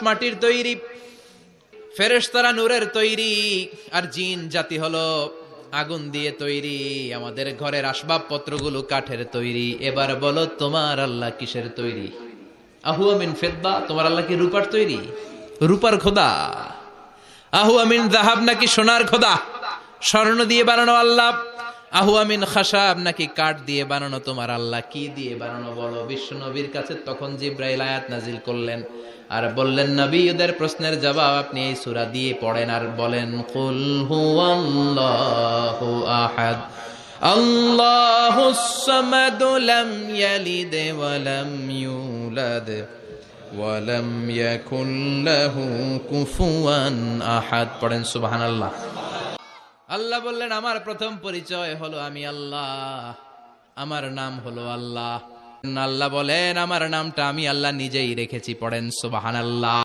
মাটির তৈরি, ফেরেশতারা নূরের তৈরি, আর জিন জাতি হলো আগুন দিয়ে তৈরি। আমাদের ঘরের আসবাবপত্রগুলো কাঠের তৈরি। এবার বলো তোমার আল্লাহ কিসের তৈরি? আহুয়া মিন ফিদ্দা, তোমার আল্লাহ কি রূপার তৈরি? রূপার খোদা? আহুয়া মিন যাহাব, নাকি সোনার খোদা? স্বর্ণ দিয়ে বানানো আল্লাহ? আহুয়া মিন খাশাব, নাকি কাঠ দিয়ে বানানো তোমার আল্লাহ? কি দিয়ে বানানো বলো? বিশ্ব নবীর কাছে তখন জিব্রাইল আয়াত নাজিল করলেন আর বললেন, নবী, ওদের প্রশ্নের জবাব আপনি এই সূরা দিয়ে পড়েন আর বলেন, কুল হুয়াল্লাহু আহাদ আল্লাহুস সামাদ লাম ইয়ালিদ ওয়া লাম ইউলাদ ওয়া লাম ইয়াকুল লাহু কুফুয়ান আহাদ। পড়েন সুবহানাল্লাহ। আল্লাহ বললেন, আমার প্রথম পরিচয় হলো আমি আল্লাহ, আমার নাম হলো আল্লাহ। আল্লাহ বলেন, আমার নামটা আমি আল্লাহ নিজেই রেখেছি। পড়েন সুবহানাল্লাহ।